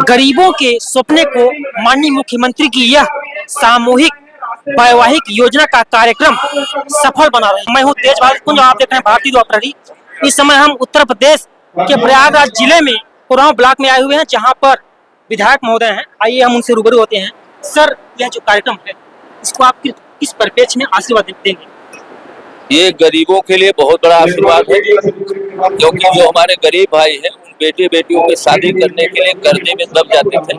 गरीबों के सपने को माननीय मुख्यमंत्री की यह सामूहिक वैवाहिक योजना का कार्यक्रम सफल बना रहे हैं। मैं हूँ तेज भारत कुंज, आप देख रहे हैं भारतीय द्वार प्रहरी। इस समय हम उत्तर प्रदेश के प्रयागराज जिले में कुरांव ब्लॉक में आए हुए हैं, जहाँ पर विधायक महोदय हैं। आइए हम उनसे रूबरू होते हैं। सर, यह जो कार्यक्रम है, इसको आप किस परिप्रेक्ष्य में आशीर्वाद देंगे? ये गरीबों के लिए बहुत बड़ा आशीर्वाद है, क्योंकि जो हमारे गरीब भाई हैं उन बेटे बेटियों की शादी करने के लिए कर्जे में दब जाते थे।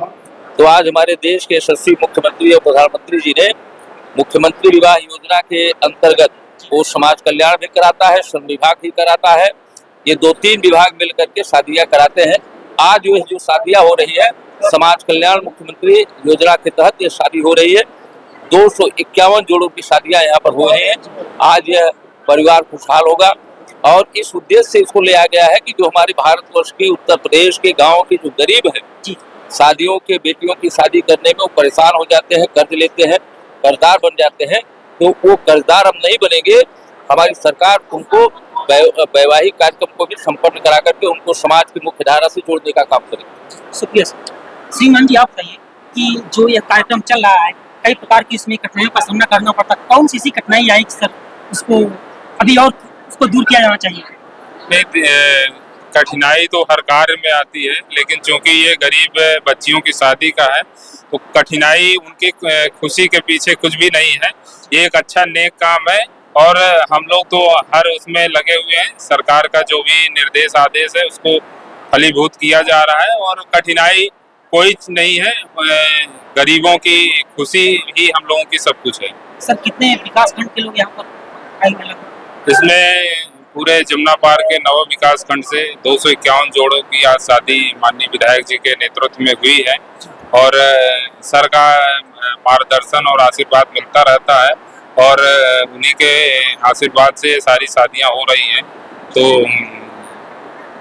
तो आज हमारे देश के यशस्वी मुख्यमंत्री और प्रधानमंत्री जी ने मुख्यमंत्री विवाह योजना के अंतर्गत वो समाज कल्याण भी कराता है, श्रम विभाग भी कराता है। ये 2-3 विभाग मिल करके शादियां कराते हैं। आज जो शादियां हो रही है, समाज कल्याण मुख्यमंत्री योजना के तहत ये शादी हो रही है। 251 जोड़ों की शादियां यहाँ पर हो रही हैं। आज यह परिवार खुशहाल होगा और इस उद्देश्य से इसको लिया गया है कि जो हमारे भारतवर्ष के उत्तर प्रदेश के गाँव के जो गरीब हैं, शादियों के बेटियों की शादी करने में वो परेशान हो जाते हैं, कर्ज लेते हैं, कर्जदार बन जाते हैं। तो वो कर्जदार हम नहीं बनेंगे। हमारी सरकार उनको वैवाहिक कार्यक्रम को भी संपन्न करा करके उनको समाज की मुख्य धारा से जोड़ने का काम करेगी। शुक्रिया सर। श्रीमान जी, आप बताइए कि जो यह कार्यक्रम चल रहा है, कई प्रकार की इसमें कठिनाइयों का सामना करना पड़ता है। कौन सी ऐसी कठिनाई आई सर, उसको अभी और उसको दूर किया जाना चाहिए? नहीं, कठिनाई तो हर कार्य में आती है, लेकिन चूंकि ये गरीब बच्चियों की शादी का है तो कठिनाई उनकी खुशी के पीछे कुछ भी नहीं है। ये एक अच्छा नेक काम है और हम लोग तो हर उसमें लगे हुए हैं। सरकार का जो भी निर्देश आदेश है उसको फलीभूत किया जा रहा है और कठिनाई कोई नहीं है। गरीबों की खुशी ही हम लोगों की सब कुछ है। सर, कितने विकास खंड के लोग यहाँ पर आए हैं? इसमें पूरे जमुना पार के 9 विकास खंड से 251 जोड़ों की आज शादी माननीय विधायक जी के नेतृत्व में हुई है और सर का मार्गदर्शन और आशीर्वाद मिलता रहता है और उन्हीं के आशीर्वाद से सारी शादियां हो रही हैं। तो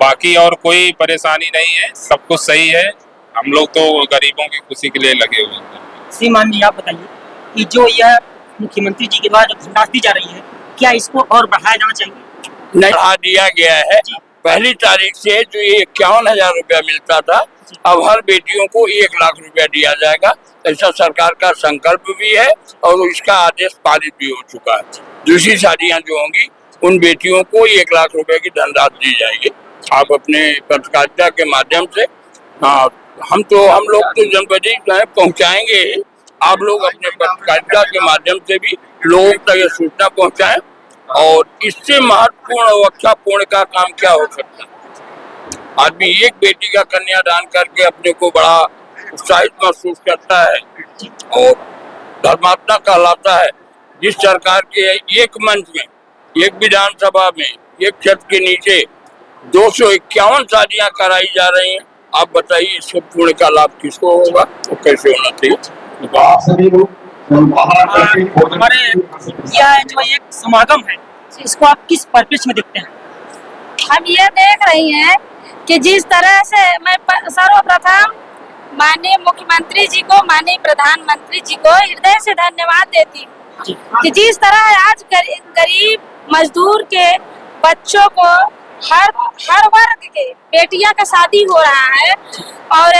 बाकी और कोई परेशानी नहीं है, सब कुछ सही है। हम लोग तो गरीबों की खुशी के लिए लगे हुए हैं। श्रीमान जी, आप बताइए कि जो यह मुख्यमंत्री जी के द्वारा जो धनराशि दी जा रही है, क्या इसको और बढ़ाया जाना चाहिए? नहीं, बढ़ा दिया गया है। पहली तारीख से जो ये 51,000 रुपया मिलता था, अब हर बेटियों को 1 लाख रुपया दिया जाएगा। ऐसा सरकार का संकल्प भी है और इसका आदेश पारित भी हो चुका है। दूसरी शादियां जो होंगी उन बेटियों को 1 लाख रुपए की धनराशि दी जाएगी। आप अपने पत्रकारिता के माध्यम से, हम लोग तो जनपदी पहुंचाएंगे। आप लोग अपने पत्रकारिता के माध्यम से भी लोगों तक ये सूचना पहुंचाएं और इससे महत्वपूर्ण और अच्छा पूर्ण का काम क्या हो सकता है। आदमी एक बेटी का कन्यादान करके अपने को बड़ा उत्साहित महसूस करता है और धर्मात्मा कहलाता है। जिस सरकार के एक मंच में, एक विधानसभा में, एक छत के नीचे 251 शादियां कराई जा रही हैं, आप बताइए इससे पूर्ण का लाभ किसको होगा और कैसे होना चाहिए? हमारे यह जो एक समागम है, इसको आप किस परिप्रेक्ष्य में देखते हैं? हम ये देख रही हैं कि जिस तरह से मैं सर्वप्रथम माननीय मुख्यमंत्री जी को, माननीय प्रधानमंत्री जी को हृदय से धन्यवाद देती हूँ कि जिस तरह आज गरीब मजदूर के बच्चों को हर वर्ग के बेटियां का शादी हो रहा है और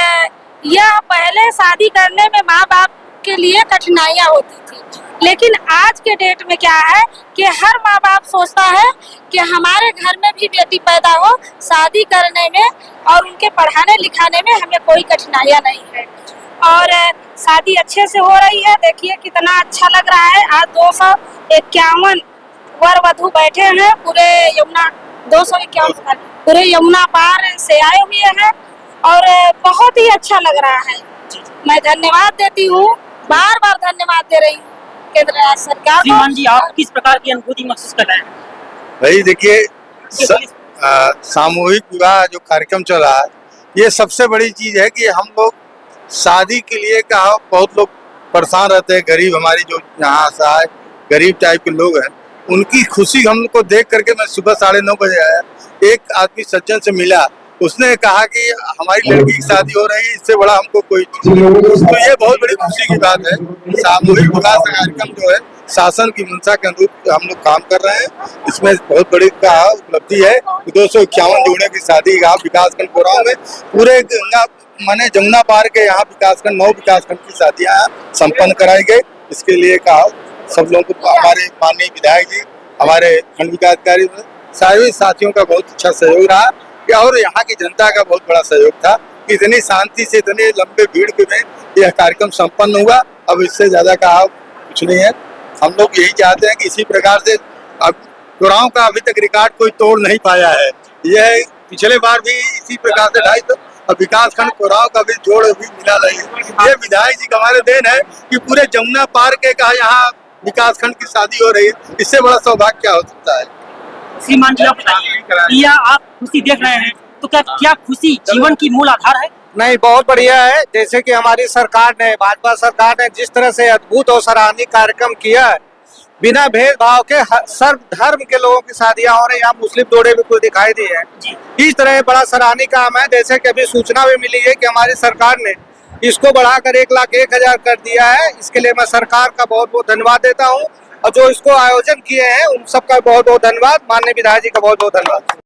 यह पहले शादी करने में माँ बाप के लिए कठिनाइयां होती थी, लेकिन आज के डेट में क्या है कि हर माँ बाप सोचता है कि हमारे घर में भी बेटी पैदा हो, शादी करने में और उनके पढ़ाने लिखाने में हमें कोई कठिनाइयां नहीं है और शादी अच्छे से हो रही है। देखिए कितना अच्छा लग रहा है। आज 251 वर वधू बैठे हैं, पूरे यमुना पार से आए हुए हैं और बहुत ही अच्छा लग रहा है। मैं धन्यवाद देती हूँ, बार बार धन्यवाद दे रही हूँ केंद्र सरकार को। जी, आप किस प्रकार की अनुभूति महसूस कर रहे हैं? भाई देखिए, सामूहिक विवाह जो कार्यक्रम चल रहा है, ये सबसे बड़ी चीज है कि हम लोग शादी के लिए कहा बहुत लोग परेशान रहते हैं। गरीब हमारी जो यहाँ से आए गरीब टाइप के लोग हैं, उनकी खुशी हम लोग को देख करके मैं सुबह 9:30 बजे आया। एक आदमी सज्जन से मिला, उसने कहा कि हमारी लड़की की शादी हो रही है, इससे बड़ा हमको कोई तो ये बहुत बड़ी खुशी की बात है। सामूहिक विवाह कार्यक्रम जो है शासन की मंशा के अनुरूप हम लोग काम कर रहे हैं। इसमें बहुत बड़ी उपलब्धि है। 251 जोड़े की शादी विकास खंड कोरांव में पूरे माने जमुना पार के यहाँ विकासखंड 9 विकासखंड की शादियां संपन्न कराई गई। इसके लिए कहा सब लोगों को, हमारे माननीय विधायक जी, हमारे खंड विकास अधिकारी, सारे साथियों का बहुत अच्छा सहयोग रहा और यहाँ की जनता का बहुत बड़ा सहयोग था। इतनी शांति से, इतने लंबे भीड़ के में यह कार्यक्रम संपन्न हुआ। अब इससे ज्यादा कहा कुछ नहीं है। हम लोग यही चाहते हैं कि इसी प्रकार से, अब कोराव का अभी तक रिकॉर्ड कोई तोड़ नहीं पाया है। यह पिछले बार भी इसी प्रकार से 250 विकास खंड कोराव का भी जोड़ भी मिला नहीं। ये विधायक जी का हमारे देन है कि पूरे जमुना पार के कहा यहाँ विकास खंड की शादी हो रही है। इससे बड़ा सौभाग्य क्या हो सकता है। श्रीमान जी, आप बताइए, या आप खुशी देख रहे हैं तो क्या खुशी जीवन की मूल आधार है? नहीं, बहुत बढ़िया है। जैसे कि हमारी सरकार ने, भाजपा सरकार ने जिस तरह से अद्भुत और सराहनीय कार्यक्रम किया है, बिना भेदभाव के सर्व धर्म के लोगों की शादियां हो रही हैं। यहाँ मुस्लिम जोड़े भी कुछ दिखाई दिए हैं। इस तरह बड़ा सराहनीय काम है। जैसे कि अभी सूचना भी मिली है कि हमारी सरकार ने इसको बढ़ाकर 1,01,000 कर दिया है। इसके लिए मैं सरकार का बहुत बहुत धन्यवाद देता हूँ और जो इसको आयोजन किए हैं उन सबका बहुत बहुत धन्यवाद। माननीय विधायक जी का बहुत बहुत धन्यवाद।